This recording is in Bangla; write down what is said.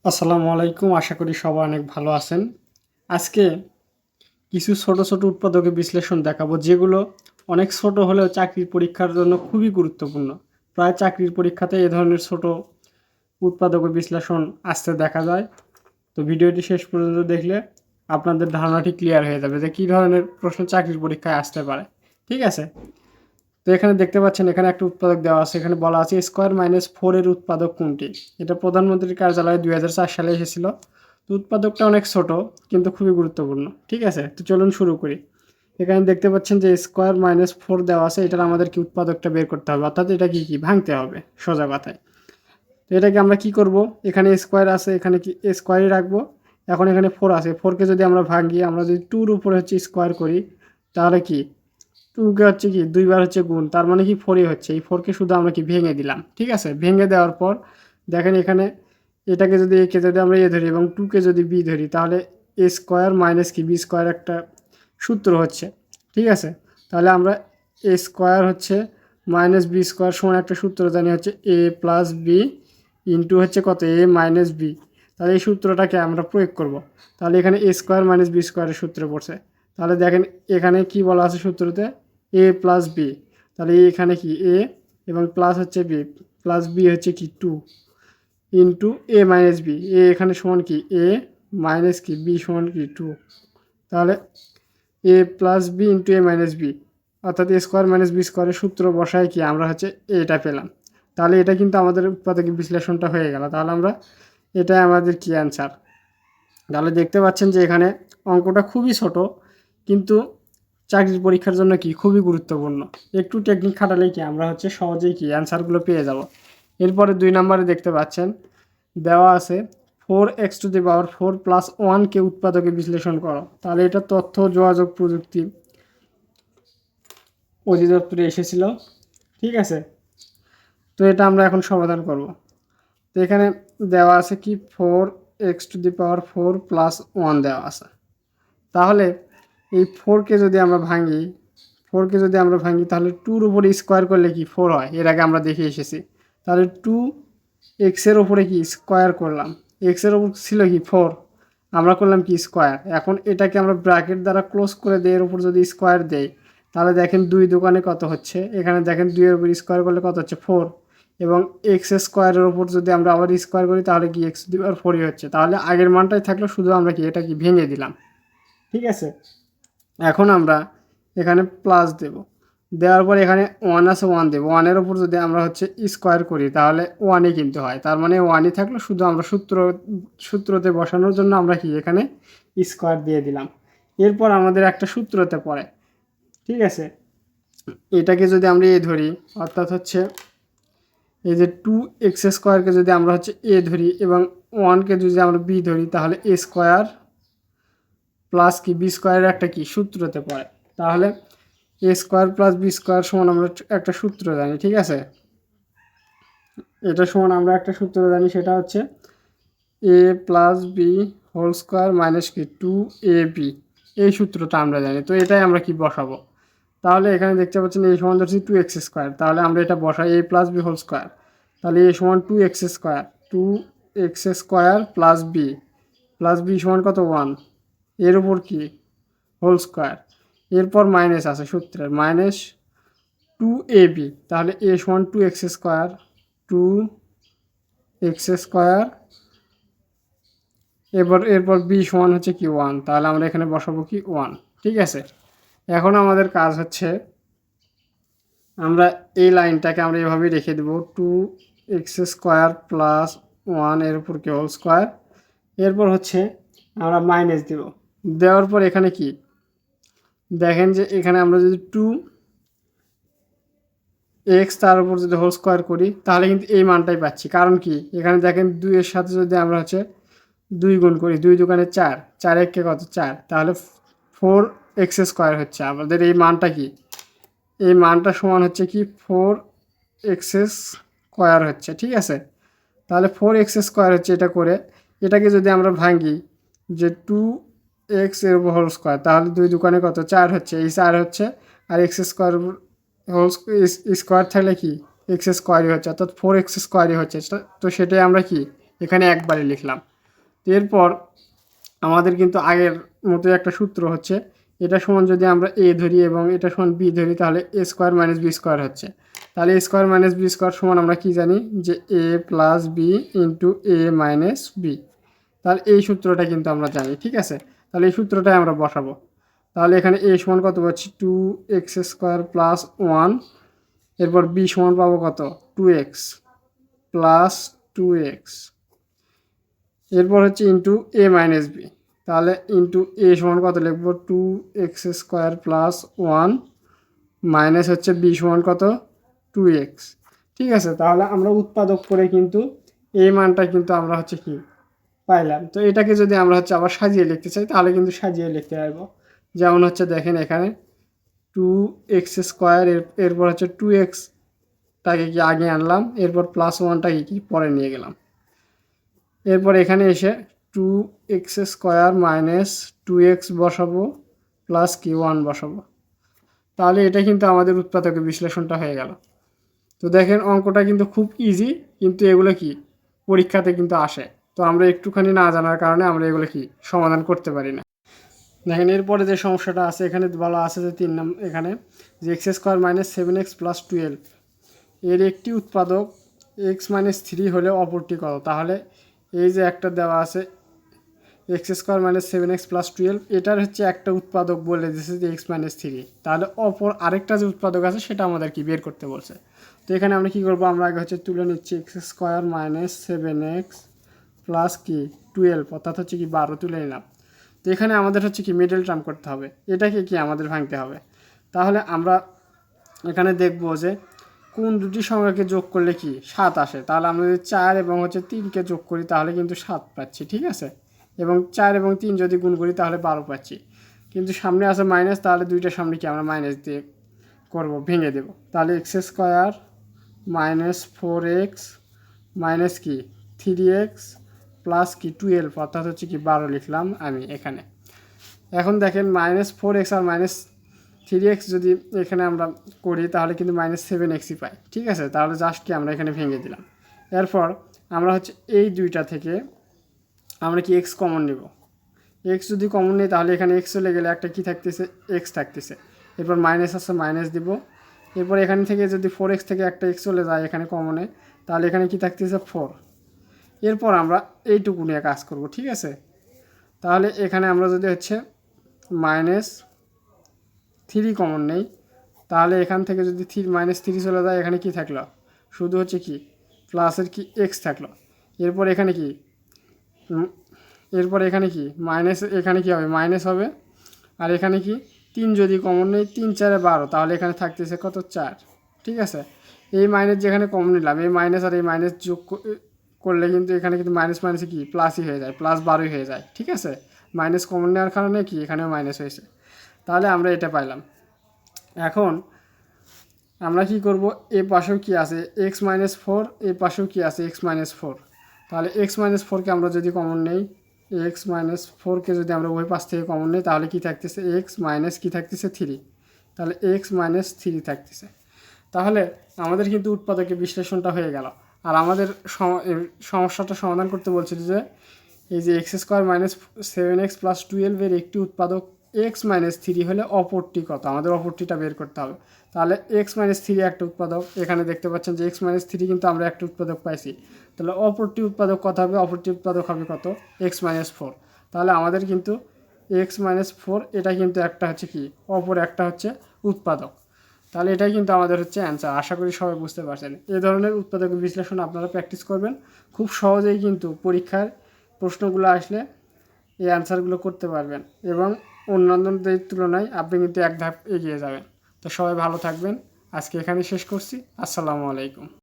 আসসালামু আলাইকুম। আশা করি সবাই অনেক ভালো আছেন। আজকে কিছু ছোট, ছোট উৎপাদকের বিশ্লেষণ দেখাবো যেগুলো অনেক ছোট হলেও চাকরির পরীক্ষার জন্য খুবই গুরুত্বপূর্ণ। প্রায় চাকরির পরীক্ষাতে এ ধরনের ছোট উৎপাদকের বিশ্লেষণ আসতে দেখা যায়। তো ভিডিওটি শেষ পর্যন্ত দেখলে আপনাদের ধারণাটি ক্লিয়ার হয়ে যাবে যে কী ধরনের প্রশ্ন চাকরির পরীক্ষায় আসতে পারে। ঠিক আছে? তো এখানে দেখতে পাচ্ছেন এখানে একটা উৎপাদক দেওয়া আছে। এখানে বলা আছে স্কোয়ার মাইনাস 4 এর উৎপাদক কোনটি? এটা প্রধানমন্ত্রীর কার্যালয়ে 2004 সালে এসেছিল। তো উৎপাদকটা অনেক ছোট কিন্তু খুবই গুরুত্বপূর্ণ। ঠিক আছে? তো চলুন শুরু করি। এখানে দেখতে পাচ্ছেন যে স্কোয়ার মাইনাস 4 দেওয়া আছে। এটার আমাদের কি উৎপাদকটা বের করতে হবে, অর্থাৎ এটা কি ভাঙতে হবে সোজা কথায়। তো এটাকে আমরা কি করব? এখানে স্কোয়ার আছে, এখানে কি স্কোয়ারই রাখবো। এখন এখানে 4 আছে, 4কে যদি আমরা ভাঙি, আমরা যদি 2-র উপরে হচ্ছে স্কোয়ার করি, তাহলে কি 2কে হচ্ছে কি 2বার হচ্ছে গুণ, তার মানে কি 4ই হচ্ছে। এই 4কে শুধু আমরা কি ভেঙে দিলাম। ঠিক আছে? ভেঙে দেওয়ার পর দেখেন এখানে এটাকে যদি একে যদি আমরা এ ধরি এবং 2কে যদি বি ধরি, তাহলে এ স্কোয়ার মাইনাস কি বি স্কোয়ার একটা সূত্র হচ্ছে। ঠিক আছে? তাহলে আমরা এ স্কোয়ার হচ্ছে মাইনাস বি স্কোয়ার সমান একটা সূত্র জানি, হচ্ছে এ প্লাস বি ইন্টু হচ্ছে কত এ মাইনাস বি। তাহলে এই সূত্রটাকে আমরা প্রয়োগ করব। তাহলে এখানে এ স্কোয়ার মাইনাস বি স্কোয়ারের সূত্রে পড়ছে। তাহলে দেখেন এখানে কি বলা আছে সূত্রতে, এ প্লাস বি। তাহলে এখানে কি এ এবং প্লাস হচ্ছে বি, প্লাস বি হচ্ছে কি 2 ইন্টু এ মাইনাস বি। এ এখানে সমান কি এ মাইনাস কি বি সমান কি 2। তাহলে এ প্লাস বি ইন্টু এ মাইনাস বি, অর্থাৎ এ স্কোয়ার মাইনাস বি স্কোয়ারের সূত্র বসায় কি আমরা হচ্ছে এটা পেলাম। তাহলে এটা কিন্তু আমাদের উৎপাদকের বিশ্লেষণটা হয়ে গেল। তাহলে আমরা এটাই আমাদের কি অ্যান্সার। তাহলে দেখতে পাচ্ছেন যে এখানে অঙ্কটা খুবই ছোট কিন্তু চাকরির পরীক্ষার জন্য কি খুবই গুরুত্বপূর্ণ। একটু টেকনিক খাটালেই কি আমরা হচ্ছে সহজেই কি অ্যান্সারগুলো পেয়ে যাব। এরপরে 2 নম্বরে দেখতে পাচ্ছেন দেওয়া আছে 4x⁴ প্লাস 1কে উৎপাদকে বিশ্লেষণ করো। তাহলে এটা তথ্য যোগাযোগ প্রযুক্তি অধিদপ্তরে এসেছিল। ঠিক আছে? তো এটা আমরা এখন সমাধান করব। তো এখানে দেওয়া আছে কি 4x⁴ প্লাস 1 দেওয়া আছে। তাহলে এই 4কে যদি আমরা ভাঙি, তাহলে 2-র উপরে স্কোয়ার করলে কি 4 হয়, এর আগে আমরা দেখে এসেছি। তাহলে 2x-এর ওপরে কি স্কোয়ার করলাম, x-এর ওপর ছিল কি 4, আমরা করলাম কি স্কোয়ার। এখন এটাকে আমরা ব্র্যাকেট দ্বারা ক্লোজ করে দিই, এর উপর যদি স্কোয়ার দেই, তাহলে দেখেন 2 দোকানে কত হচ্ছে, এখানে দেখেন 2-এর উপর স্কোয়ার করলে কত হচ্ছে 4, এবং এক্স স্কোয়ারের ওপর যদি আমরা আবার স্কোয়ার করি তাহলে কি x⁴ হচ্ছে। তাহলে আগের মানটাই থাকলো, শুধু আমরা কি এটা কি ভেঙে দিলাম। ঠিক আছে? এখন আমরা এখানে প্লাস দেব, দেওয়ার পর এখানে 1 আছে 1 দেব, 1-এর ওপর যদি আমরা হচ্ছে স্কোয়ার করি তাহলে 1ই কিন্তু হয়, তার মানে 1ই থাকলো, শুধু আমরা সূত্রতে বসানোর জন্য আমরা কি এখানে স্কোয়ার দিয়ে দিলাম। এরপর আমাদের একটা সূত্রতে পড়ে। ঠিক আছে? এটাকে যদি আমরা এ ধরি, অর্থাৎ হচ্ছে এই যে 2x² যদি আমরা হচ্ছে এ ধরি এবং 1কে যদি আমরা বি ধরি, তাহলে এ স্কোয়ার প্লাস কি বি স্কোয়ারের একটা কি সূত্রতে পড়ে। তাহলে এ স্কোয়ার প্লাস বি স্কোয়ার সমান আমরা একটা সূত্র জানি। ঠিক আছে? এটা সমান আমরা একটা সূত্র জানি, সেটা হচ্ছে A plus B whole square minus কি 2ab। এই সূত্রটা আমরা জানি। তো এটাই আমরা কি বসাবো। তাহলে এখানে দেখতে পাচ্ছেন এ সমান ধরছি 2x²। তাহলে আমরা এটা বসাই এ প্লাস বি হোল স্কোয়ার। তাহলে এ সমান 2x² প্লাস বি সমান কত 1, এর উপর কি হোল স্কোয়ার, এরপর মাইনাস আছে সূত্রের মাইনাস 2ab। তাহলে এ সমান 2x², এরপর বি সমান হচ্ছে কি 1। তাহলে আমরা এখানে বসাবো কি 1। ঠিক আছে? এখন আমাদের কাজ হচ্ছে আমরা এই লাইনটাকে আমরা এভাবেই রেখে দেবো 2x² প্লাস 1 এর উপর কি হোল স্কোয়ার। এরপর হচ্ছে আমরা মাইনাস দেব, দেওয়ার পর এখানে কি দেখেন যে এখানে আমরা যদি 2x তার উপর যদি হোল স্কোয়ার করি তাহলে কিন্তু এই মানটাই পাচ্ছি। কারণ কি এখানে দেখেন 2-এর সাথে যদি আমরা হচ্ছে 2 গুণ করি, 2 দোকানে 4, 4 কত 4, তাহলে 4x² হচ্ছে আমাদের এই মানটা কি, এই মানটা সমান হচ্ছে কি 4x² হচ্ছে। ঠিক আছে? তাহলে 4x² হচ্ছে এটা করে, এটাকে যদি আমরা ভাঙি যে 2x এর উপর হোল স্কোয়ার, তাহলে 2 দোকানে কত 4 হচ্ছে, এই 4 হচ্ছে, আর x² হোল স্কোয়ার থাকলে কি x² হচ্ছে, অর্থাৎ 4x² হচ্ছে। তো সেটাই আমরা কি এখানে একবারে লিখলাম। এরপর আমাদের কিন্তু আগের মতো একটা সূত্র হচ্ছে, এটা সমান যদি আমরা এ ধরি এবং এটা সমান বি ধরি, তাহলে এ স্কোয়ার মাইনাস বি স্কোয়ার হচ্ছে। তাহলে এ স্কোয়ার মাইনাস বি স্কোয়ার সমান আমরা কি জানি, যে এ প্লাস বি ইন্টু এ মাইনাস বি। তাহলে এই সূত্রটা কিন্তু আমরা জানি, ঠিক আছে। তাহলে এই সূত্রটাই আমরা বসাবো। তাহলে এখানে এ সমান কত পাচ্ছি, 2x² প্লাস 1, এরপর বি সমান পাবো কত, 2x প্লাস 2x, এরপর হচ্ছে ইন্টু এ মাইনাস বি। তাহলে ইন্টু এ সমান কত লিখবো, 2x² প্লাস 1 মাইনাস হচ্ছে বি সমান কত, 2x। ঠিক আছে, তাহলে আমরা উৎপাদক করে কিন্তু এই মানটা কিন্তু আমরা হচ্ছে কি পাইলাম। তো এটাকে যদি আমরা হচ্ছে আবার সাজিয়ে লিখতে চাই, তাহলে কিন্তু সাজিয়ে লিখতে পারবো। যেমন হচ্ছে দেখেন এখানে 2x², এরপর হচ্ছে 2xটাকে কি আগে আনলাম, এরপর প্লাস 1টাকে কি পরে নিয়ে গেলাম। এরপর এখানে এসে 2x² মাইনাস 2x বসাবো, প্লাস কি 1 বসাবো। তাহলে এটা কিন্তু আমাদের উৎপাদকের বিশ্লেষণটা হয়ে গেল। তো দেখেন অঙ্কটা কিন্তু খুব ইজি, কিন্তু এগুলো কি পরীক্ষাতে কিন্তু আসে। তো আমরা একটুখানি না জানার কারণে আমরা এগুলো কি সমাধান করতে পারি না। দেখেন এরপরে যে সমস্যাটা আছে, এখানে বলা আছে যে 3 নম্বর, এখানে যে x² মাইনাস 7x প্লাস 12 এর একটি উৎপাদক x মাইনাস 3 হলে অপরটি কত। তাহলে এই যে একটা দেওয়া আছে x² মাইনাস 7x প্লাস 12, এটার হচ্ছে একটা উৎপাদক বলে দিয়েছে যে x মাইনাস 3। তাহলে অপর আরেকটা যে উৎপাদক আছে সেটা আমাদের কি বের করতে বলছে। তো এখানে আমরা কি করব, আমরা আগে হচ্ছে তুলে নিচ্ছি x² মাইনাস 7x প্লাস কি 12, অর্থাৎ হচ্ছে কি 12 তুলে নিলাম। তো এখানে আমাদের হচ্ছে কি মিডল টার্ম করতে হবে, এটাকে কি আমাদের ভাঙতে হবে। তাহলে আমরা এখানে দেখব যে কোন দুটি সংখ্যাকে যোগ করলে কি 7 আসে। তাহলে আমরা যদি 4 এবং হচ্ছে 3কে যোগ করি তাহলে কিন্তু 7 পাচ্ছি, ঠিক আছে। এবং 4 এবং 3 যদি গুণ করি তাহলে 12 পাচ্ছি। কিন্তু সামনে আছে মাইনাস, তাহলে দুইটার সামনে কি আমরা মাইনাস দিয়ে করব, ভেঙে দেব। তাহলে x² মাইনাস 4x মাইনাস কি 3x প্লাস কি 12, অর্থাৎ হচ্ছে কি 12 লিখলাম আমি এখানে। এখন দেখেন মাইনাস 4x আর মাইনাস 3x যদি এখানে আমরা করি তাহলে কিন্তু মাইনাস 7xই পাই, ঠিক আছে। তাহলে জাস্ট কি আমরা এখানে ভেঙে দিলাম। এরপর আমরা হচ্ছে এই দুইটা থেকে আমরা কি x কমন নেব। x যদি কমন নেই তাহলে এখানে x চলে গেলে একটা কি থাকতেছে, x থাকতেছে। এরপর মাইনাস আছে, মাইনাস দিব। এরপর এখান থেকে যদি 4x থেকে একটা x চলে যায় এখানে কমনে, তাহলে এখানে কি থাকতেছে 4। এরপর আমরা এইটুকু নিয়ে কাজ করব, ঠিক আছে। তাহলে এখানে আমরা যদি হচ্ছে মাইনাস 3 কমন নেই, তাহলে এখান থেকে যদি মাইনাস 3 চলে যায় এখানে কি থাকলো, শুধু হচ্ছে কি প্লাসের কি x থাকলো। এরপর এখানে কি মাইনাস, এখানে কি হবে মাইনাস হবে। আর এখানে কি 3 যদি কমন নেই, 3 4 12, তাহলে এখানে থাকতেছে কত 4, ঠিক আছে। এই মাইনাস যেখানে কমন নিলাম, এই মাইনাস আর এই মাইনাস যোগ করলে কিন্তু এখানে কিন্তু মাইনাস মাইনাসে কি প্লাসই হয়ে যায়, প্লাস 12 হয়ে যায়, ঠিক আছে। মাইনাস কমন নেওয়ার কারণে কি এখানেও মাইনাস হয়েছে। তাহলে আমরা এটা পাইলাম। এখন আমরা কি করব, এ পাশেও কি আছে x মাইনাস 4, এ পাশেও কি আছে x মাইনাস 4। তাহলে x মাইনাস 4কে আমরা যদি কমন নেই, x মাইনাস 4কে যদি আমরা ওই পাশ থেকে কমন নেই তাহলে কি থাকতেছে, x মাইনাস কি থাকতেছে 3। তাহলে x মাইনাস 3 থাকতেছে। তাহলে আমাদের কিন্তু উৎপাদকের বিশ্লেষণটা হয়ে গেল। আর আমাদের সমস্যাটা সমাধান করতে বলছিল যে এই যে x² মাইনাস 7x প্লাস 12 এর একটি উৎপাদক x মাইনাস 3 হলে অপরটি কত, আমাদের অপরটিটা বের করতে হবে। তাহলে x মাইনাস 3 একটা উৎপাদক, এখানে দেখতে পাচ্ছেন যে x মাইনাস 3 কিন্তু আমরা একটা উৎপাদক পাইছি। তাহলে অপরটি উৎপাদক কত হবে, অপরটি উৎপাদক হবে কত, x মাইনাস 4। তাহলে আমাদের কিন্তু x মাইনাস 4 এটা কিন্তু একটা হচ্ছে কি অপর একটা হচ্ছে উৎপাদক। তাহলে এটাই কিন্তু আমাদের হচ্ছে অ্যান্সার। আশা করি সবাই বুঝতে পারছেন। এই ধরনের উৎপাদকের বিশ্লেষণ আপনারা প্র্যাকটিস করবেন, খুব সহজেই কিন্তু পরীক্ষার প্রশ্নগুলো আসলে এই অ্যান্সারগুলো করতে পারবেন এবং অন্যান্যদের তুলনায় আপনি কিন্তু এক ধাপ এগিয়ে যাবেন। তো সবাই ভালো থাকবেন। আজকে এখানে শেষ করছি। আসসালামু আলাইকুম।